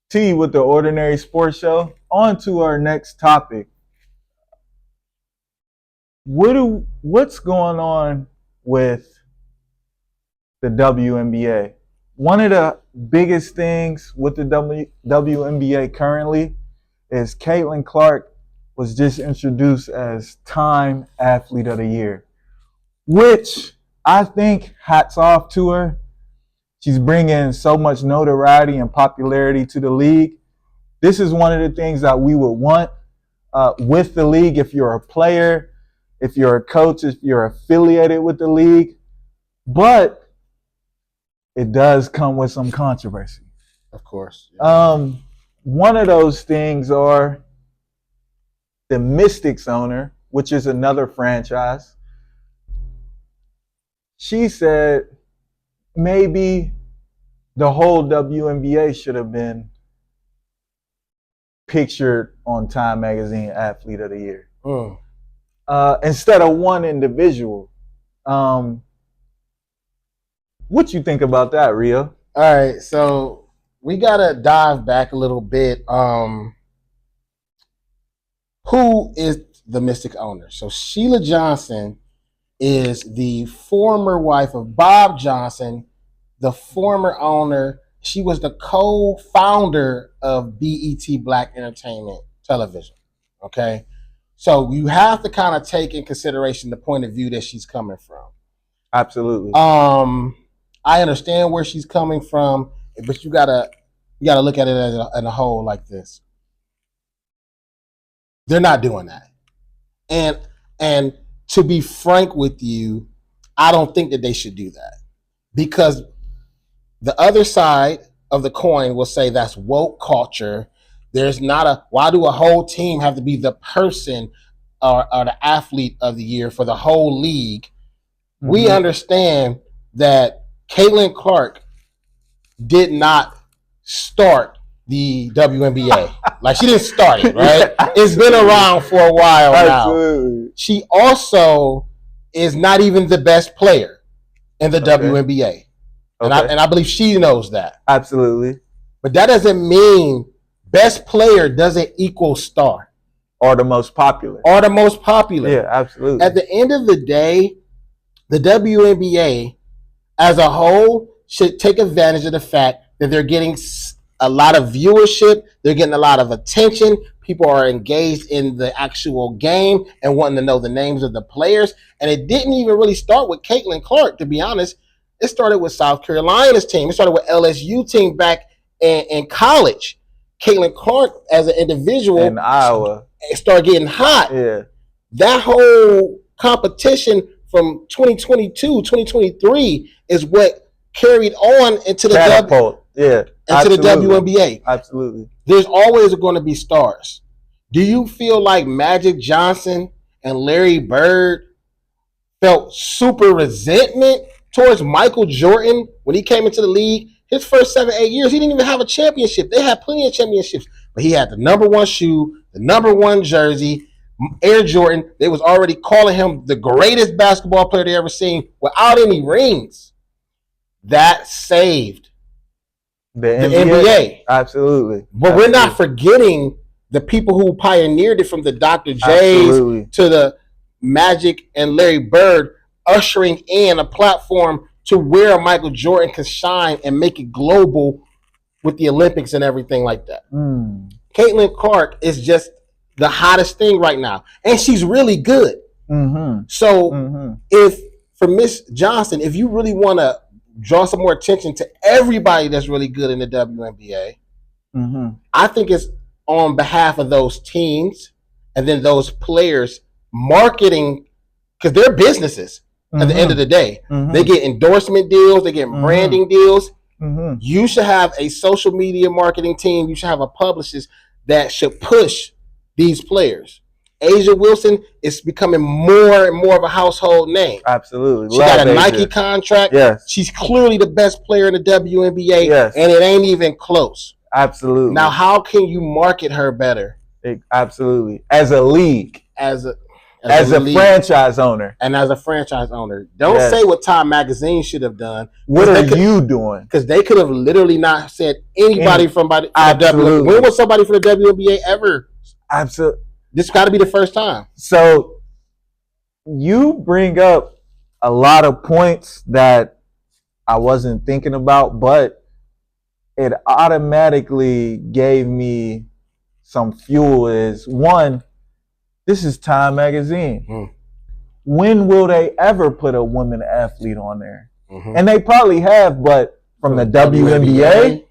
T with the Ordinary Sports Show. On to our next topic. What's going on with the WNBA? One of the biggest things with the WNBA currently is Caitlin Clark was just introduced as Time Athlete of the Year, which I think hats off to her. She's bringing so much notoriety and popularity to the league. This is one of the things that we would want with the league. If you're a player, if you're a coach, if you're affiliated with the league, but it does come with some controversy. Of course. Yeah. One of those things are the Mystics owner, which is another franchise. She said maybe the whole WNBA should have been pictured on Time Magazine Athlete of the Year instead of one individual. What you think about that, Rio? All right, so we gotta dive back a little bit. Who is the Mystic owner? So Sheila Johnson is the former wife of Bob Johnson, the former owner. She was the co-founder of BET Black Entertainment Television. Okay, so you have to kind of take in consideration the point of view that she's coming from. Absolutely. I understand where she's coming from, but you gotta look at it as a whole like this. They're not doing that, and to be frank with you, I don't think that they should do that, because the other side of the coin will say that's woke culture. There's not a, why do a whole team have to be the person or the athlete of the year for the whole league? Mm-hmm. We understand that Caitlin Clark did not start the WNBA. Like, she didn't start it, right? It's been around for a while now. Absolutely. She also is not even the best player in the WNBA. And I believe she knows that. Absolutely. But that doesn't mean best player doesn't equal star. Or the most popular. Yeah, absolutely. At the end of the day, the WNBA as a whole should take advantage of the fact that they're getting a lot of viewership, they're getting a lot of attention, people are engaged in the actual game and wanting to know the names of the players. And it didn't even really start with Caitlin Clark, to be honest. It started with South Carolina's team. It started with LSU team back in college. Caitlin Clark as an individual in Iowa started getting hot. Yeah. That whole competition from 2022, 2023 is what carried on into the WNBA. Absolutely. There's always going to be stars. Do you feel like Magic Johnson and Larry Bird felt super resentment towards Michael Jordan when he came into the league? His first 7-8 years, he didn't even have a championship. They had plenty of championships, but he had the number one shoe, the number one jersey, Air Jordan. They was already calling him the greatest basketball player they ever seen without any rings. That saved the NBA. Absolutely. But we're not forgetting the people who pioneered it, from the Dr. J's to the Magic and Larry Bird, ushering in a platform to where Michael Jordan can shine and make it global with the Olympics and everything like that. Caitlin Clark is just the hottest thing right now, and she's really good. So if for Miss Johnson, if you really want to draw some more attention to everybody that's really good in the WNBA, I think it's on behalf of those teams and then those players marketing, because they're businesses. At the end of the day, they get endorsement deals, they get branding deals. You should have a social media marketing team. You should have a publicist that should push these players. A'ja Wilson is becoming more and more of a household name. Absolutely. She got a Nike contract. Yes. She's clearly the best player in the WNBA, and it ain't even close. Absolutely. Now, how can you market her better? Absolutely. As a league. As as a franchise owner. And as a franchise owner. Don't say what Time Magazine should have done. What are you doing? Because they could have literally not said anybody from the absolutely. WNBA. When was somebody for the WNBA ever? Absolutely. This got to be the first time. So you bring up a lot of points that I wasn't thinking about, but it automatically gave me some fuel. Is one, this is Time Magazine. When will they ever put a woman athlete on there? And they probably have, but from the WNBA,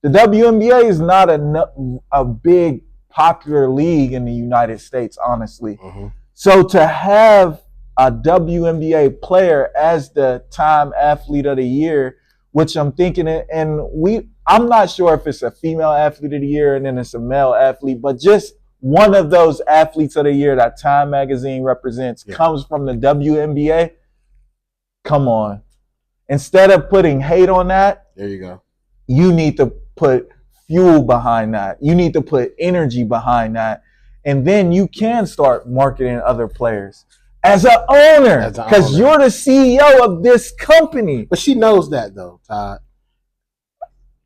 the WNBA is not a big popular league in the United States, honestly. So to have a WNBA player as the Time Athlete of the Year, which I'm thinking, and I'm not sure if it's a female athlete of the year and then it's a male athlete, but just one of those athletes of the year that Time Magazine represents comes from the WNBA. Come on. Instead of putting hate on that, there you go. You need to put fuel behind that. You need to put energy behind that. And then you can start marketing other players as an owner, because you're the CEO of this company. But she knows that, though, Todd.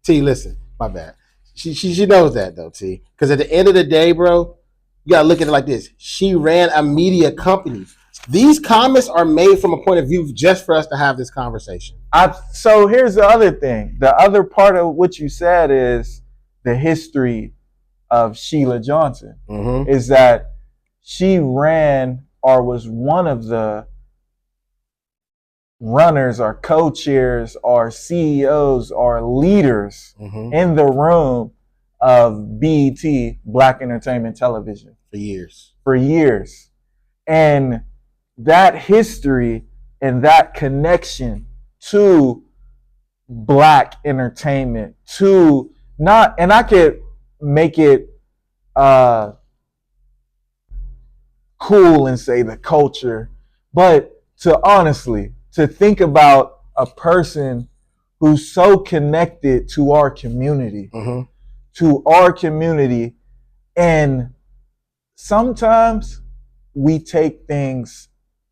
T, listen, my bad. She knows that, though, T. Because at the end of the day, bro, you got to look at it like this. She ran a media company. These comments are made from a point of view just for us to have this conversation. So here's the other thing. The other part of what you said is the history of Sheila Johnson. Is that she ran or was one of the runners or co-chairs or CEOs or leaders in the room of BET, Black Entertainment Television. For years. And that history and that connection to Black entertainment, to not, and I could make it cool and say the culture, but to honestly, to think about a person who's so connected to our community, and sometimes we take things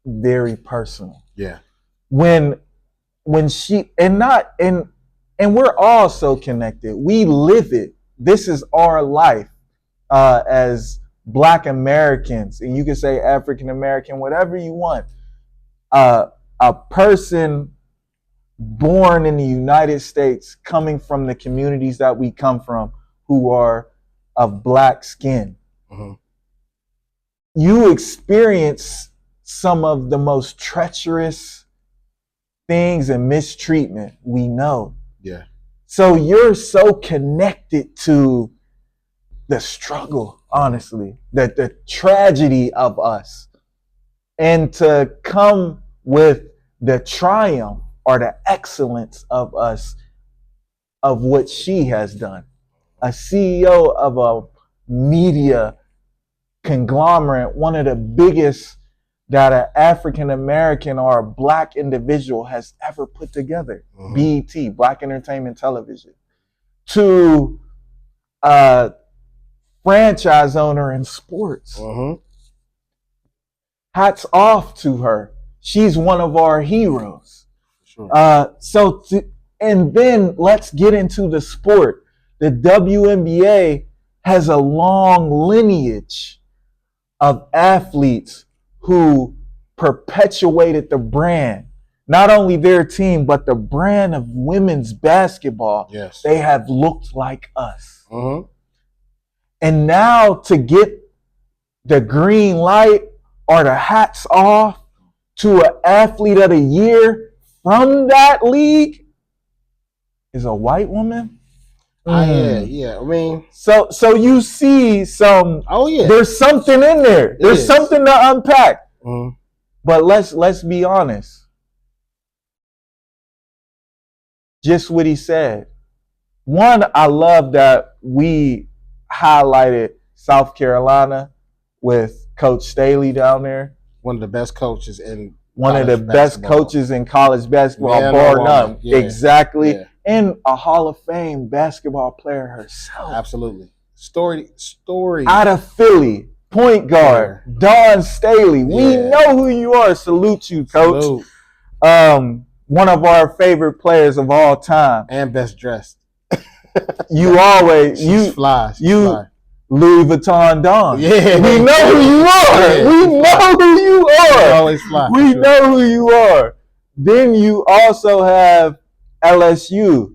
very personal. When she, and we're all so connected. We live it. This is our life as Black Americans, and you can say African American, whatever you want. A person born in the United States, coming from the communities that we come from, who are of Black skin, you experience some of the most treacherous things and mistreatment we know. So you're so connected to the struggle, honestly, the tragedy of us, and to come with the triumph or the excellence of us, of what she has done. A CEO of a media conglomerate, one of the biggest that an African American or a Black individual has ever put together. BET, Black Entertainment Television. To a franchise owner in sports. Hats off to her. She's one of our heroes. And then let's get into the sport. The WNBA has a long lineage of athletes who perpetuated the brand, not only their team, but the brand of women's basketball. They have looked like us. And now to get the green light or the hats off to an athlete of the year from that league is a white woman. I mean, so you see some. There's something in there. There's something to unpack. But let's be honest. Just what he said. One, I love that we highlighted South Carolina with Coach Staley down there. One of the best coaches in college basketball, bar none. Exactly. And a Hall of Fame basketball player herself. Absolutely. Story. Out of Philly. point guard, Dawn Staley. We know who you are. Salute you, coach. Salute. One of our favorite players of all time. And best dressed. You always She's fly. Louis Vuitton Dawn. Yeah. We know who you are. Yeah, we know who you are. Always fly. We know who you are. Then you also have LSU.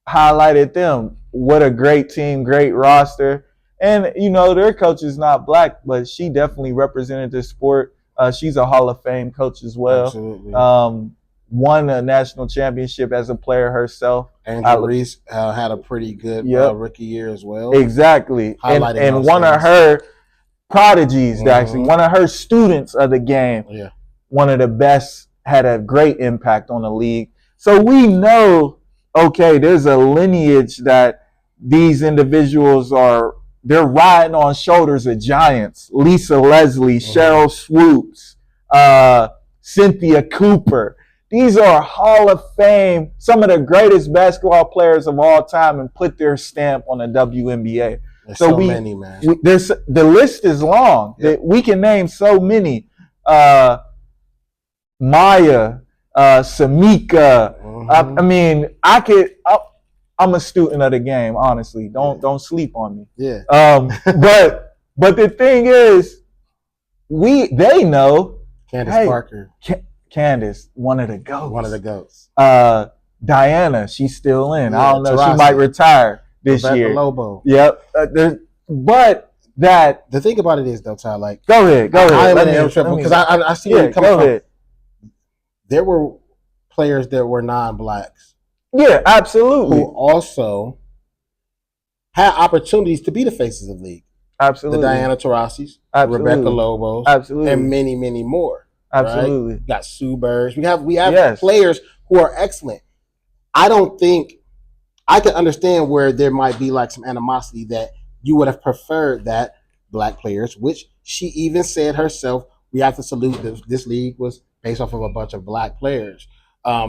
Highlighted them. What a great team, great roster. And, you know, their coach is not black, but she definitely represented the sport. She's a Hall of Fame coach as well. Absolutely. Won a national championship as a player herself. Angela Reese had a pretty good rookie year as well. Exactly. And one of her prodigies, actually, one of her students of the game, one of the best, had a great impact on the league. So we know, okay, there's a lineage that these individuals they're riding on shoulders of giants. Lisa Leslie, Cheryl Swoops, Cynthia Cooper. These are Hall of Fame, some of the greatest basketball players of all time, and put their stamp on the WNBA. There's so many, man. The list is long. That we can name so many. Maya, Samika. I mean, I'm a student of the game, honestly. Don't sleep on me. Yeah. But the thing is, they know. Candace Parker. Candace, one of the goats. One of the goats. Diana, she's still in. I don't know. She might retire this year. Lobo. Yep. But that. The thing about it is, though, Ty, like. Go ahead. Because I see where you're coming from. Ahead. There were players that were non-blacks. Yeah, absolutely. Who also had opportunities to be the faces of the league. Absolutely. The Diana Taurasi's, Rebecca Lobos, and many, many more. Absolutely. Right? Got Sue Birds. We have players who are excellent. I don't think I can understand where there might be like some animosity that you would have preferred that black players, which she even said herself, we have to salute this league was based off of a bunch of black players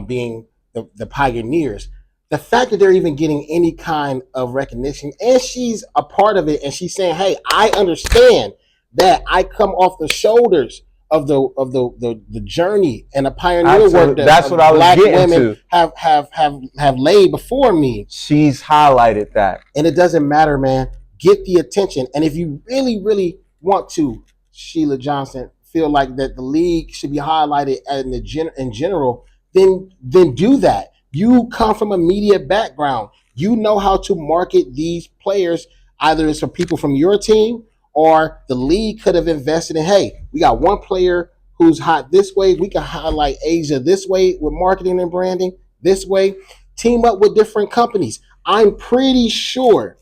being the pioneers. The fact that they're even getting any kind of recognition, and she's a part of it, and she's saying, hey, I understand that I come off the shoulders of the journey and the pioneer work that that's what I was black getting women to. have laid before me. She's highlighted that. And it doesn't matter, man. Get the attention. And if you really, really want to, Sheila Johnson, feel like that the league should be highlighted in general, then do that. You come from a media background. You know how to market these players. Either it's for people from your team, or the league could have invested in, hey, we got one player who's hot this way. We can highlight Asia this way with marketing and branding this way. Team up with different companies. I'm pretty sure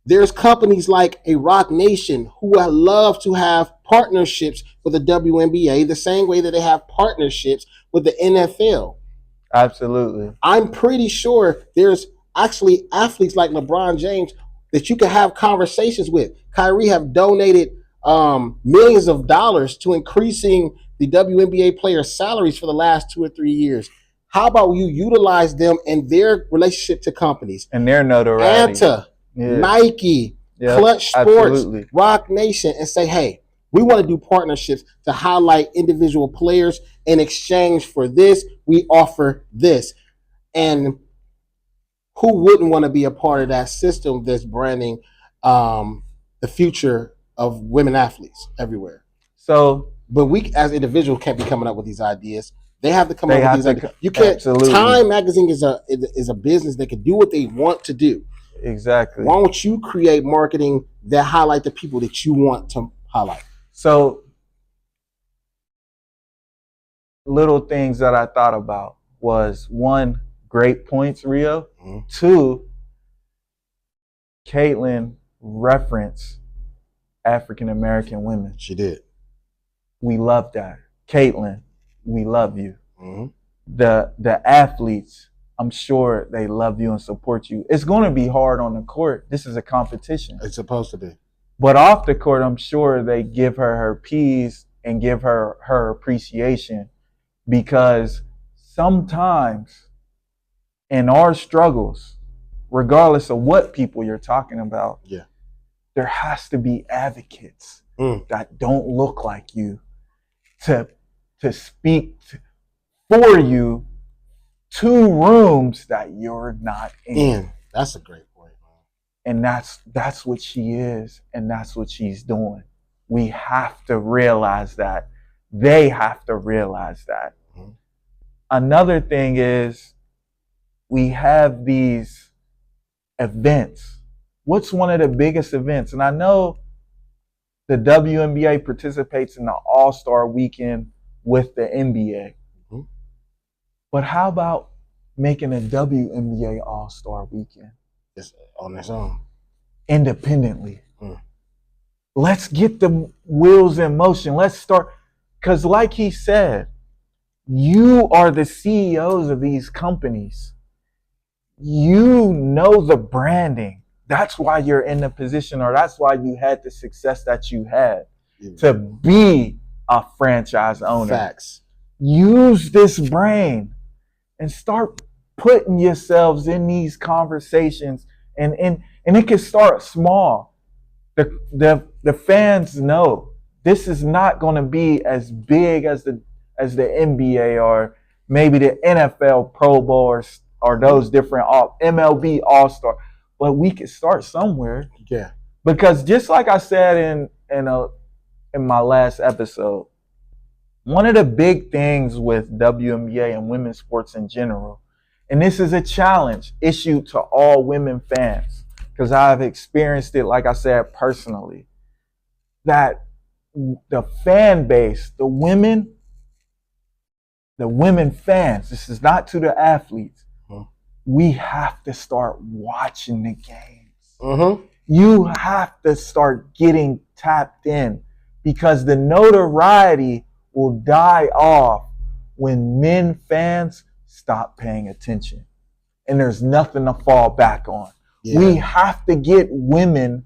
there's companies like a Rock Nation who would love to have partnerships with the WNBA the same way that they have partnerships with the NFL. Absolutely. I'm pretty sure there's actually athletes like LeBron James that you can have conversations with. Kyrie have donated millions of dollars to increasing the WNBA players' salaries for the last 2 or 3 years. How about you utilize them in their relationship to companies? And their notoriety. Anta, Nike, Clutch Sports, Rock Nation, and say, hey, we want to do partnerships to highlight individual players. In exchange for this, we offer this. And who wouldn't want to be a part of that system that's branding the future of women athletes everywhere? So, but we as individuals can't be coming up with these ideas. They have to come up with these ideas. You can't. Absolutely. Time Magazine is a business that can do what they want to do. Exactly. Why don't you create marketing that highlight the people that you want to highlight? So, little things that I thought about was, one, great points, Rio. Mm-hmm. 2, Caitlin referenced African American women. She did. We love that. Caitlin, we love you. Mm-hmm. The athletes, I'm sure they love you and support you. It's going to be hard on the court. This is a competition. It's supposed to be. But off the court, I'm sure they give her P's and give her appreciation, because sometimes in our struggles, regardless of what people you're talking about, there has to be advocates. that don't look like you to speak for you to rooms that you're not in. That's a great point, man. And that's what she is, and that's what she's doing. We have to realize that. They have to realize that. Mm-hmm. Another thing is we have these events. What's one of the biggest events? And I know the WNBA participates in the All-Star weekend with the NBA. Mm-hmm. But how about making a WNBA All-Star weekend? Just on its own. Independently. Let's get the wheels in motion. Let's start. Because like he said, you are the CEOs of these companies. You know the branding. That's why you're in the position, or that's why you had the success that you had to be a franchise owner. Facts. Use this brain and start putting yourselves in these conversations, and it can start small. The fans know this is not going to be as big as the NBA or maybe the NFL Pro Bowl or those different MLB All-Star, but we can start somewhere. Yeah. Because just like I said in my last episode, one of the big things with WNBA and women's sports in general, and this is a challenge issue to all women fans, because I've experienced it, like I said, personally, that the fan base, the women fans, this is not to the athletes, we have to start watching the games. You have to start getting tapped in, because the notoriety will die off when men fans stop paying attention and there's nothing to fall back on. Yeah. We have to get women.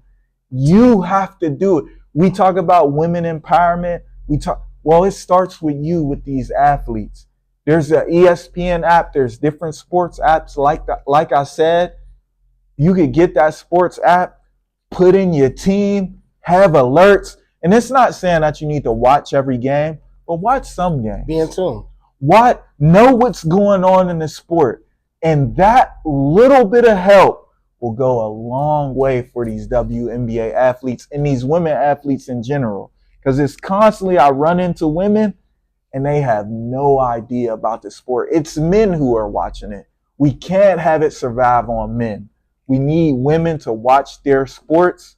You have to do it. We talk about women empowerment. It starts with you, with these athletes. There's an ESPN app. There's different sports apps like that. Like I said, you could get that sports app, put in your team, have alerts. And it's not saying that you need to watch every game, but watch some games. Be in tune. Know what's going on in the sport. And that little bit of help will go a long way for these WNBA athletes and these women athletes in general. Because it's constantly, I run into women and they have no idea about the sport. It's men who are watching it. We can't have it survive on men. We need women to watch their sports.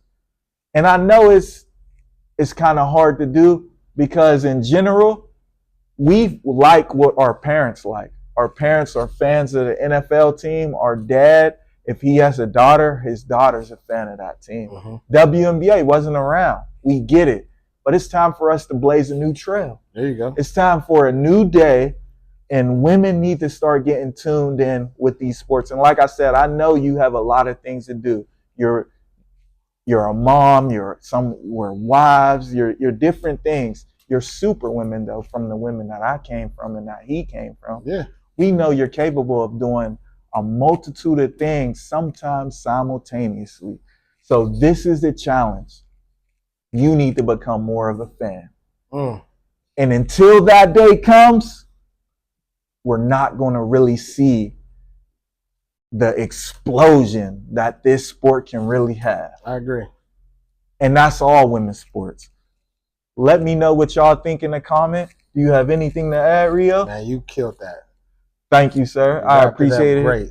And I know it's kind of hard to do, because in general, we like what our parents like. Our parents are fans of the NFL team. Our dad, if he has a daughter, his daughter's a fan of that team. WNBA wasn't around. We get it. But it's time for us to blaze a new trail. There you go. It's time for a new day, and women need to start getting tuned in with these sports. And like I said, I know you have a lot of things to do. You're a mom, we're wives, you're different things. You're super women, though, from the women that I came from and that he came from. Yeah. We know you're capable of doing a multitude of things, sometimes simultaneously. So this is the challenge. You need to become more of a fan. And until that day comes, we're not going to really see the explosion that this sport can really have. I agree. And that's all women's sports. Let me know what y'all think in the comment. Do you have anything to add, Rio? Man, you killed that. Thank you, sir. I appreciate it. Great.